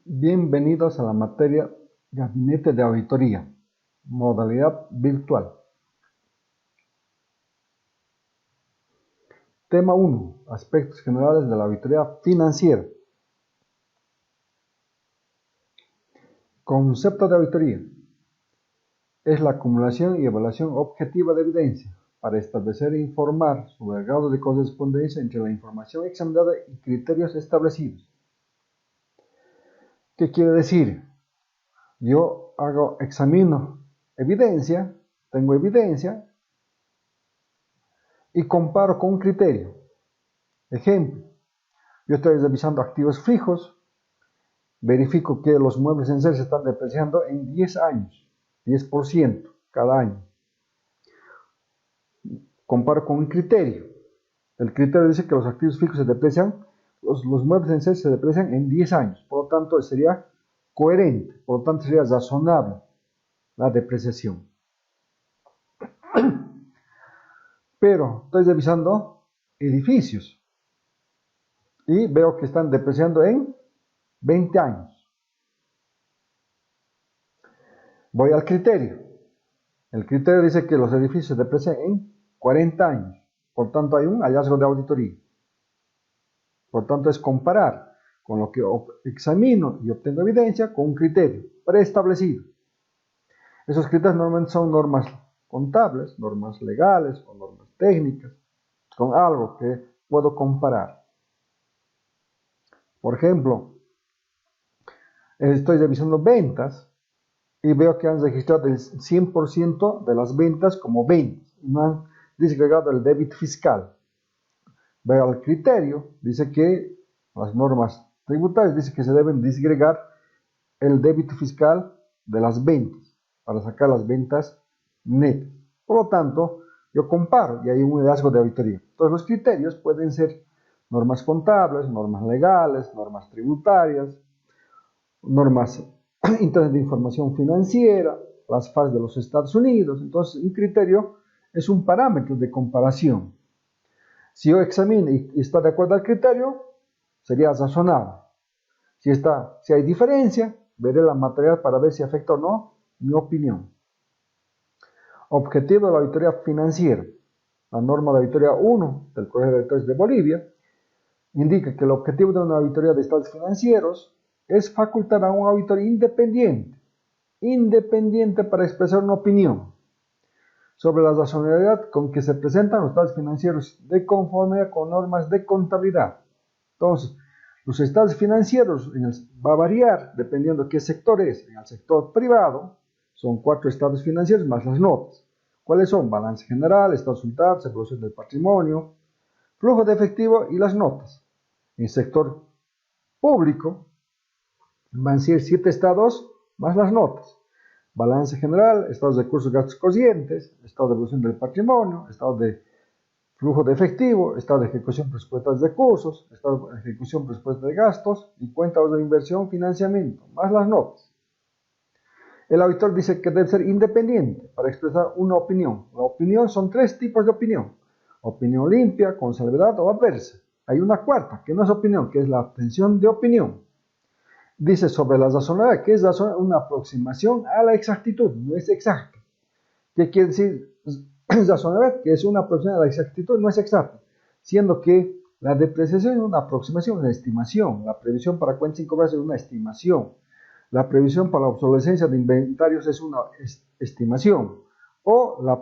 Bienvenidos a la materia Gabinete de Auditoría, modalidad virtual. Tema 1. Aspectos generales de la auditoría financiera. Concepto de auditoría. Es la acumulación y evaluación objetiva de evidencia para establecer e informar sobre el grado de correspondencia entre la información examinada y criterios establecidos. ¿Qué quiere decir? Yo examino evidencia, tengo evidencia y comparo con un criterio. Ejemplo, yo estoy revisando activos fijos, verifico que los muebles en serie se están depreciando en 10 años, 10% cada año. Comparo con un criterio. El criterio dice que los activos fijos se deprecian, los muebles en serie se deprecian en 10 años. Por lo tanto, sería coherente, por lo tanto, sería razonable la depreciación. Pero estoy revisando edificios y veo que están depreciando en 20 años. Voy al criterio. El criterio dice que los edificios se deprecian en 40 años. Por tanto, hay un hallazgo de auditoría. Por tanto, es comparar con lo que examino y obtengo evidencia con un criterio preestablecido. Esos criterios normalmente son normas contables, normas legales o normas técnicas, con algo que puedo comparar. Por ejemplo, estoy revisando ventas y veo que han registrado el 100% de las ventas como ventas. No han disgregado el débito fiscal. Veo al criterio, dice que las normas tributarias dicen que se deben disgregar el débito fiscal de las ventas para sacar las ventas netas. Por lo tanto, yo comparo y hay un hallazgo de auditoría. Entonces, los criterios pueden ser normas contables, normas legales, normas tributarias, normas internas de información financiera, las FAS de los Estados Unidos. Entonces, un criterio es un parámetro de comparación. Si yo examino y está de acuerdo al criterio, sería razonable. Si hay diferencia, veré la material para ver si afecta o no mi opinión. Objetivo de la auditoría financiera. La norma de auditoría 1 del Colegio de Auditores de Bolivia indica que el objetivo de una auditoría de estados financieros es facultar a un auditor independiente para expresar una opinión sobre la razonabilidad con que se presentan los estados financieros de conformidad con normas de contabilidad. Entonces, los estados financieros va a variar dependiendo de qué sector es. En el sector privado son 4 estados financieros más las notas. ¿Cuáles son? Balance general, estados resultados, evolución del patrimonio, flujo de efectivo y las notas. En el sector público van a ser 7 estados más las notas. Balance general, estados de recursos, gastos corrientes, estado de evolución del patrimonio, estado de flujo de efectivo, estado de ejecución presupuestal de recursos, estado de ejecución presupuestal de gastos y cuenta de inversión, financiamiento, más las notas. El auditor dice que debe ser independiente para expresar una opinión. La opinión son 3 tipos de opinión. Opinión limpia, con salvedad o adversa. Hay una cuarta, que no es opinión, que es la abstención de opinión. Dice sobre la razonabilidad, que es una aproximación a la exactitud, no es exacta. ¿Qué quiere decir razonabilidad? Que es una aproximación a la exactitud, no es exacta, siendo que la depreciación es una aproximación, una estimación, la previsión para cuentas incobrables es una estimación, la previsión para la obsolescencia de inventarios es una estimación, o la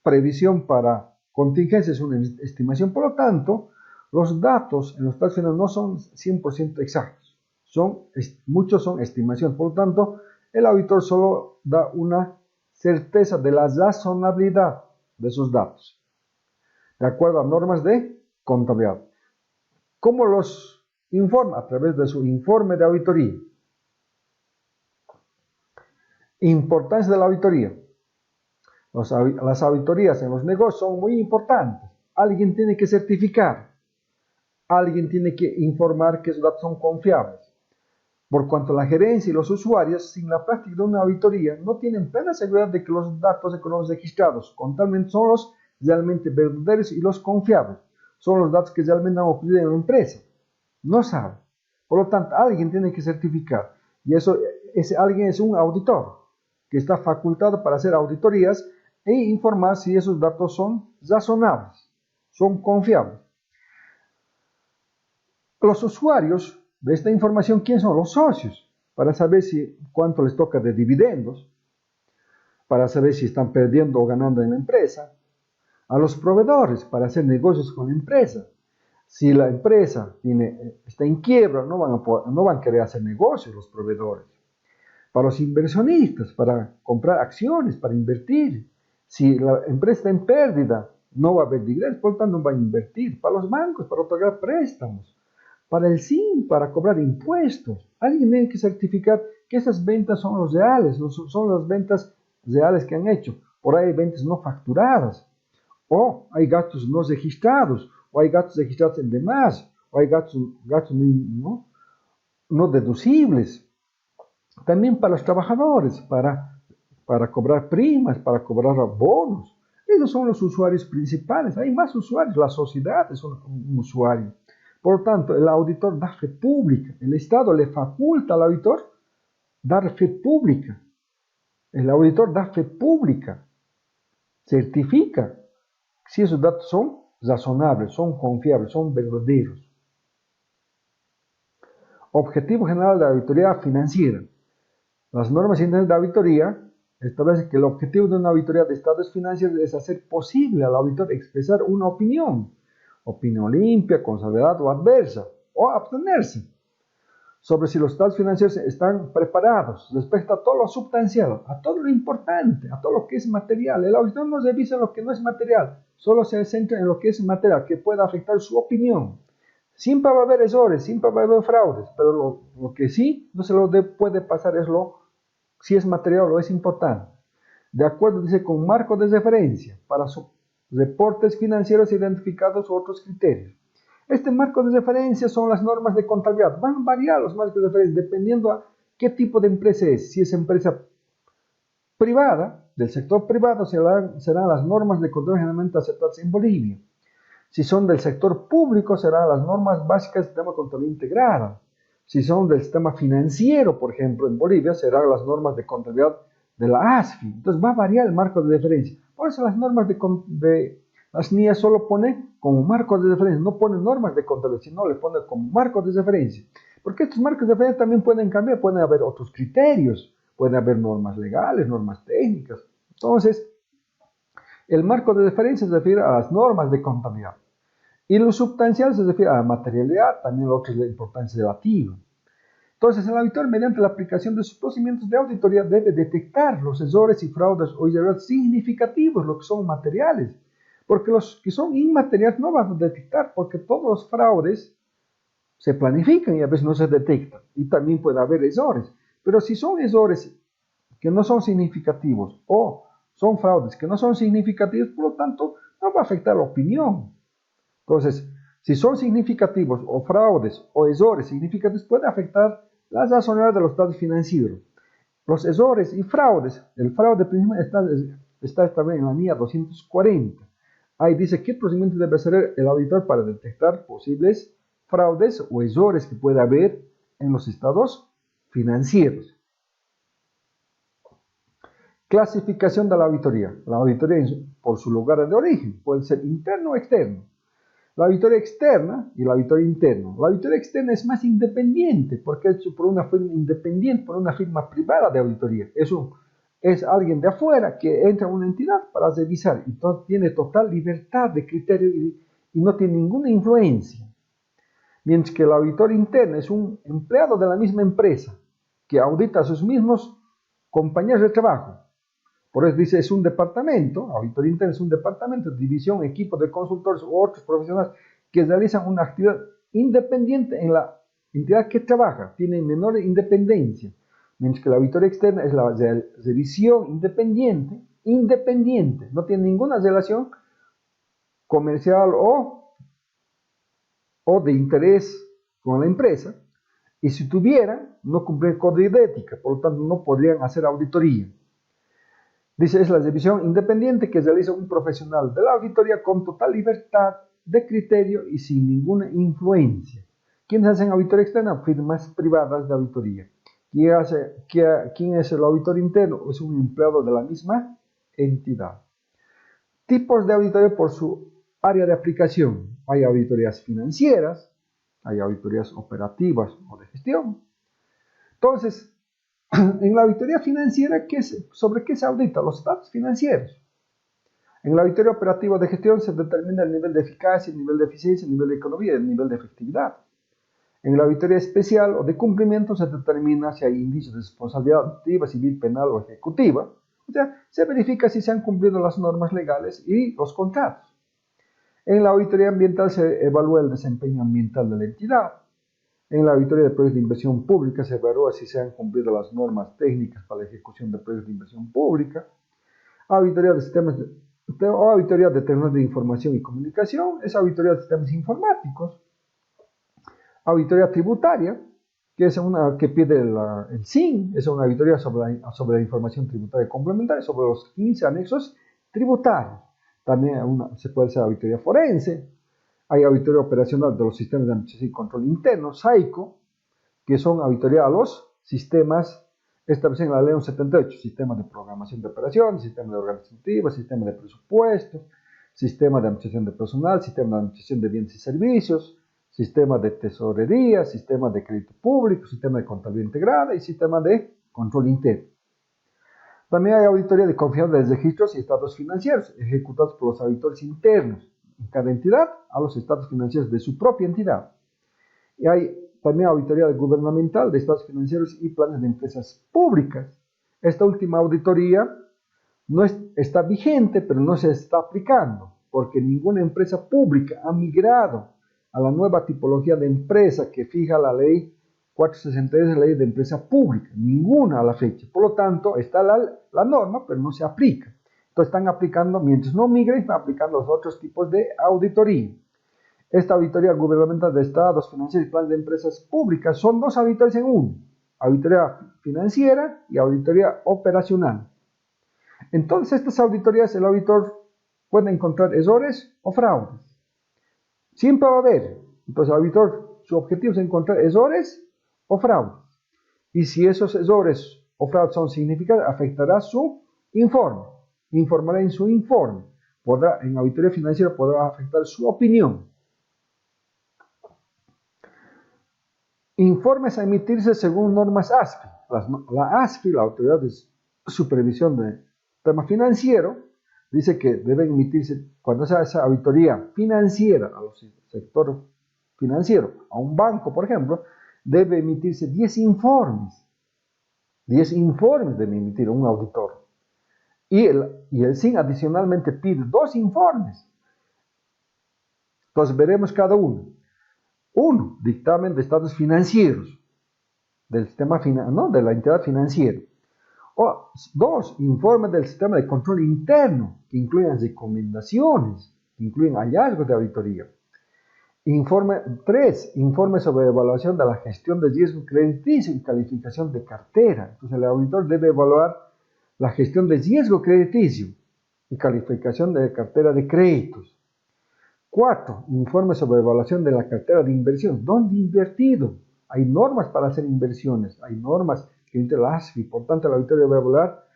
previsión para contingencia es una estimación. Por lo tanto, los datos en los estados financieros no son 100% exactos. Muchos son estimaciones. Por lo tanto, el auditor solo da una certeza de la razonabilidad de esos datos, de acuerdo a normas de contabilidad. ¿Cómo los informa? A través de su informe de auditoría. Importancia de la auditoría. Las auditorías en los negocios son muy importantes. Alguien tiene que certificar. Alguien tiene que informar que esos datos son confiables. Por cuanto la gerencia y los usuarios, sin la práctica de una auditoría, no tienen plena seguridad de que los datos económicos registrados contablemente son los realmente verdaderos y los confiables. Son los datos que realmente han ocurrido en la empresa. No saben. Por lo tanto, alguien tiene que certificar. Y ese alguien es un auditor que está facultado para hacer auditorías e informar si esos datos son razonables, son confiables. Los usuarios de esta información, ¿quién son? Los socios, para saber cuánto les toca de dividendos, para saber si están perdiendo o ganando en la empresa. A los proveedores, para hacer negocios con la empresa. Si la empresa está en quiebra, no van a querer hacer negocios los proveedores. Para los inversionistas, para comprar acciones, para invertir. Si la empresa está en pérdida, no va a haber dividendos, por lo tanto no va a invertir. Para los bancos, para otorgar préstamos. Para el SIM, para cobrar impuestos. Alguien tiene que certificar que esas ventas son los reales, son las ventas reales que han hecho. Por ahí hay ventas no facturadas. O hay gastos no registrados, o hay gastos registrados en demás, o hay gastos no deducibles. También para los trabajadores, para cobrar primas, para cobrar bonos. Esos son los usuarios principales. Hay más usuarios, la sociedad es un usuario. Por lo tanto, el auditor da fe pública. El Estado le faculta al auditor dar fe pública. El auditor da fe pública. Certifica si esos datos son razonables, son confiables, son verdaderos. Objetivo general de la auditoría financiera. Las normas internacionales de auditoría establecen que el objetivo de una auditoría de estados financieros es hacer posible al auditor expresar una opinión limpia, consolidada o adversa, o abstenerse, sobre si los estados financieros están preparados respecto a todo lo sustancial, a todo lo importante, a todo lo que es material. El auditor no revisa lo que no es material, solo se centra en lo que es material, que pueda afectar su opinión. Siempre va a haber errores, siempre va a haber fraudes, pero lo que sí no se lo puede pasar es si es material o es importante. De acuerdo, dice, con marco de referencia para reportes financieros identificados u otros criterios. Este marco de referencia son las normas de contabilidad. Van a variar los marcos de referencia dependiendo a qué tipo de empresa es. Si es empresa privada, del sector privado, serán las normas de contabilidad generalmente aceptadas en Bolivia. Si son del sector público, serán las normas básicas del sistema contable integrada. Si son del sistema financiero, por ejemplo, en Bolivia, serán las normas de contabilidad de la ASFI. Entonces va a variar el marco de referencia. Por eso las normas de las NIA solo pone como marcos de referencia, no pone normas de contabilidad, sino le pone como marcos de referencia. Porque estos marcos de referencia también pueden cambiar, pueden haber otros criterios, pueden haber normas legales, normas técnicas. Entonces, el marco de referencia se refiere a las normas de contabilidad. Y lo sustancial se refiere a la materialidad, también lo otro es la importancia relativa. Entonces, el auditor, mediante la aplicación de sus procedimientos de auditoría, debe detectar los errores y fraudes o irregularidades significativos, lo que son materiales. Porque los que son inmateriales no van a detectar, porque todos los fraudes se planifican y a veces no se detectan. Y también puede haber errores. Pero si son errores que no son significativos o son fraudes que no son significativos, por lo tanto, no va a afectar la opinión. Entonces, si son significativos o fraudes o errores significativos, puede afectar la razonabilidad de los estados financieros. Los errores y fraudes, el fraude principal está establecido en la NIA 240. Ahí dice qué procedimiento debe hacer el auditor para detectar posibles fraudes o errores que pueda haber en los estados financieros. Clasificación de la auditoría. La auditoría por su lugar de origen puede ser interno o externo. La auditoría externa y la auditoría interna. La auditoría externa es más independiente porque es hecho por una firma independiente, por una firma privada de auditoría. Es alguien de afuera que entra a una entidad para revisar y tiene total libertad de criterio y no tiene ninguna influencia. Mientras que el auditor interno es un empleado de la misma empresa que audita a sus mismos compañeros de trabajo. Por eso dice, es un departamento, auditoría interna es un departamento, división, equipo de consultores u otros profesionales que realizan una actividad independiente en la entidad que trabaja, tiene menor independencia. Mientras que la auditoría externa es la revisión independiente, no tiene ninguna relación comercial o de interés con la empresa, y si tuviera, no cumpliría el código de ética, por lo tanto no podrían hacer auditoría. Dice, es la revisión independiente que realiza un profesional de la auditoría con total libertad de criterio y sin ninguna influencia. ¿Quiénes hacen auditoría externa? Firmas privadas de auditoría. ¿Quién es el auditor interno? Es un empleado de la misma entidad. Tipos de auditoría por su área de aplicación. Hay auditorías financieras, hay auditorías operativas o de gestión. Entonces, en la auditoría financiera, ¿sobre qué se audita? Los estados financieros. En la auditoría operativa de gestión se determina el nivel de eficacia, el nivel de eficiencia, el nivel de economía y el nivel de efectividad. En la auditoría especial o de cumplimiento se determina si hay indicios de responsabilidad activa, civil, penal o ejecutiva. O sea, se verifica si se han cumplido las normas legales y los contratos. En la auditoría ambiental se evalúa el desempeño ambiental de la entidad. En la auditoría de proyectos de inversión pública se evalúa si se han cumplido las normas técnicas para la ejecución de proyectos de inversión pública. Auditoría de sistemas o auditoría de tecnologías de información y comunicación es auditoría de sistemas informáticos. Auditoría tributaria, que es una que pide el SIN, es una auditoría sobre la información tributaria complementaria, sobre los 15 anexos tributarios. También se puede hacer auditoría forense. Hay auditoría operacional de los sistemas de administración y control interno, SAICO, que son auditoría a los sistemas establecidos en la Ley 78, sistema de programación de operaciones, sistema de organizativa, sistema de presupuestos, sistema de administración de personal, sistema de administración de bienes y servicios, sistema de tesorería, sistema de crédito público, sistema de contabilidad integrada y sistema de control interno. También hay auditoría de confianza de registros y estados financieros, ejecutados por los auditores internos en cada entidad a los estados financieros de su propia entidad. Y hay también auditoría gubernamental de estados financieros y planes de empresas públicas. Esta última auditoría no está vigente, pero no se está aplicando, porque ninguna empresa pública ha migrado a la nueva tipología de empresa que fija la ley 463, la ley de empresa pública, ninguna a la fecha. Por lo tanto, está la norma, pero no se aplica. Entonces están aplicando, mientras no migren, están aplicando los otros tipos de auditoría. Esta auditoría gubernamental de estados financieros y planes de empresas públicas son dos auditorías en uno, auditoría financiera y auditoría operacional. Entonces, estas auditorías, el auditor puede encontrar errores o fraudes. Siempre va a haber. Entonces, el auditor, su objetivo es encontrar errores o fraudes. Y si esos errores o fraudes son significativos, afectará su informe. Informará en su informe. En auditoría financiera podrá afectar su opinión. Informes a emitirse según normas ASFI. La ASFI, la Autoridad de Supervisión del Tema Financiero, dice que deben emitirse, cuando se hace esa auditoría financiera a los sectores financieros, a un banco, por ejemplo, debe emitirse 10 informes. 10 informes debe emitir un auditor. Y el SIN adicionalmente pide 2 informes. Entonces veremos cada uno. 1, dictamen de estados financieros del sistema de la entidad financiera. 2, informe del sistema de control interno, que incluyen recomendaciones, que incluyen hallazgos de auditoría. 3, informe sobre evaluación de la gestión de riesgo crediticio y calificación de cartera. Entonces el auditor debe evaluar la gestión de riesgo crediticio y calificación de cartera de créditos. 4, informe sobre evaluación de la cartera de inversión. ¿Dónde invertido? Hay normas para hacer inversiones, hay normas que emite la ASFI, por tanto el auditor debe evaluar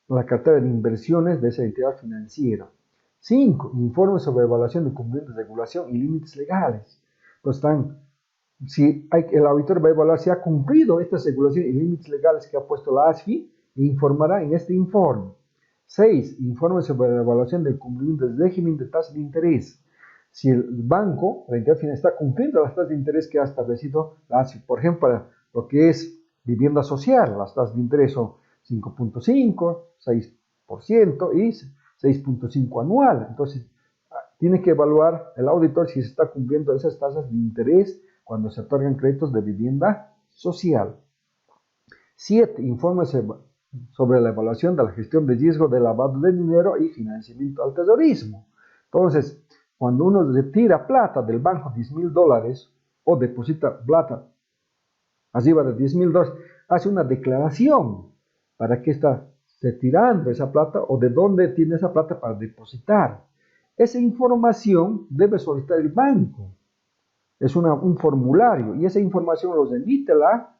la cartera de inversiones de esa entidad financiera. 5, informe sobre evaluación de cumplimiento de regulación y límites legales. Entonces el auditor va a evaluar si ha cumplido estas regulaciones y límites legales que ha puesto la ASFI e informará en este informe. 6, informe sobre la evaluación del cumplimiento del régimen de tasas de interés. Si el banco, la entidad financiera, está cumpliendo las tasas de interés que ha establecido la ASFI, por ejemplo, para lo que es vivienda social, las tasas de interés son 5.5, 6% y 6.5 anual. Entonces, tiene que evaluar el auditor si se está cumpliendo esas tasas de interés cuando se otorgan créditos de vivienda social. 7, informe sobre la evaluación de la gestión de riesgo de lavado de dinero y financiamiento al terrorismo. Entonces, cuando uno retira plata del banco, $10,000, o deposita plata arriba de $10,000, hace una declaración para qué está retirando esa plata o de dónde tiene esa plata para depositar. Esa información debe solicitar el banco. Es un formulario y esa información los emite la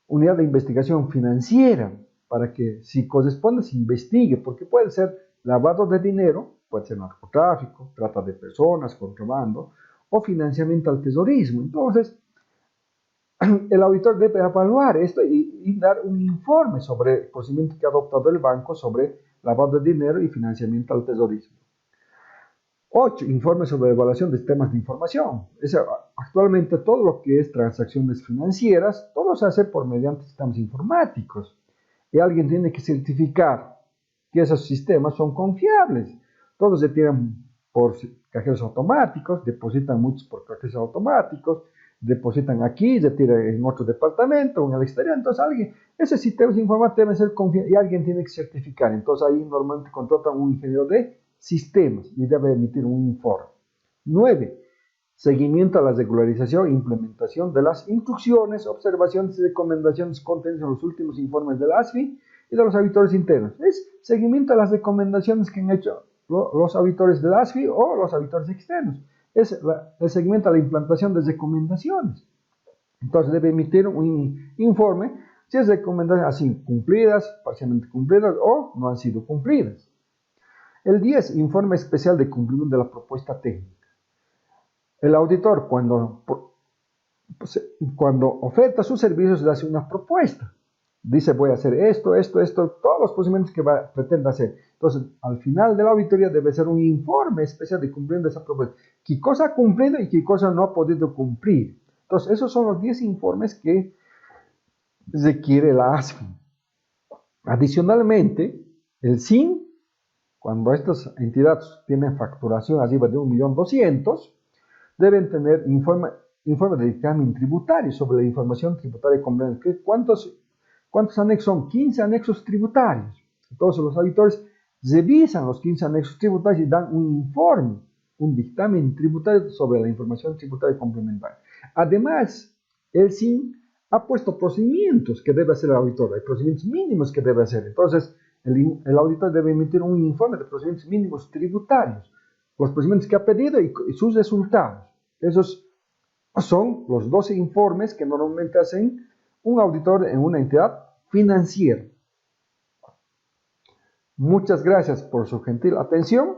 unidad de investigación financiera para que si corresponde se investigue, porque puede ser lavado de dinero, puede ser narcotráfico, trata de personas, contrabando o financiamiento al terrorismo. Entonces, el auditor debe evaluar esto y dar un informe sobre el procedimiento que ha adoptado el banco sobre lavado de dinero y financiamiento al terrorismo. 8. Informe sobre evaluación de sistemas de información. Actualmente todo lo que es transacciones financieras, todo se hace por mediante sistemas informáticos. Y alguien tiene que certificar que esos sistemas son confiables. Todos se tiran por cajeros automáticos, depositan muchos por cajeros automáticos, depositan aquí, se tiran en otro departamento, en el exterior. Entonces esos sistemas informáticos deben ser confiables y alguien tiene que certificar. Entonces ahí normalmente contratan un ingeniero de sistemas y debe emitir un informe. 9. Seguimiento a la regularización e implementación de las instrucciones, observaciones y recomendaciones contenidas en los últimos informes de la ASFI y de los auditores internos. Es seguimiento a las recomendaciones que han hecho los auditores de la ASFI o los auditores externos. Es el seguimiento a la implantación de recomendaciones. Entonces debe emitir un informe si es recomendaciones así cumplidas, parcialmente cumplidas o no han sido cumplidas. El 10, informe especial de cumplimiento de la propuesta técnica. El auditor, cuando oferta sus servicios, le hace una propuesta. Dice, voy a hacer esto, todos los procedimientos que pretende hacer. Entonces, al final de la auditoría debe ser un informe especial de cumplimiento de esa propuesta. ¿Qué cosa ha cumplido y qué cosa no ha podido cumplir? Entonces, esos son los 10 informes que requiere la ASFI. Adicionalmente, el SIN, cuando estas entidades tienen facturación arriba de 1.200.000, deben tener informe de dictamen tributario sobre la información tributaria complementaria. ¿Cuántos anexos son? 15 anexos tributarios. Entonces los auditores revisan los 15 anexos tributarios y dan un informe, un dictamen tributario sobre la información tributaria complementaria. Además, el SIN ha puesto procedimientos que debe hacer el auditor, hay procedimientos mínimos que debe hacer. Entonces, el auditor debe emitir un informe de procedimientos mínimos tributarios, los procedimientos que ha pedido y sus resultados. Esos son los 12 informes que normalmente hacen un auditor en una entidad financiera. Muchas gracias por su gentil atención.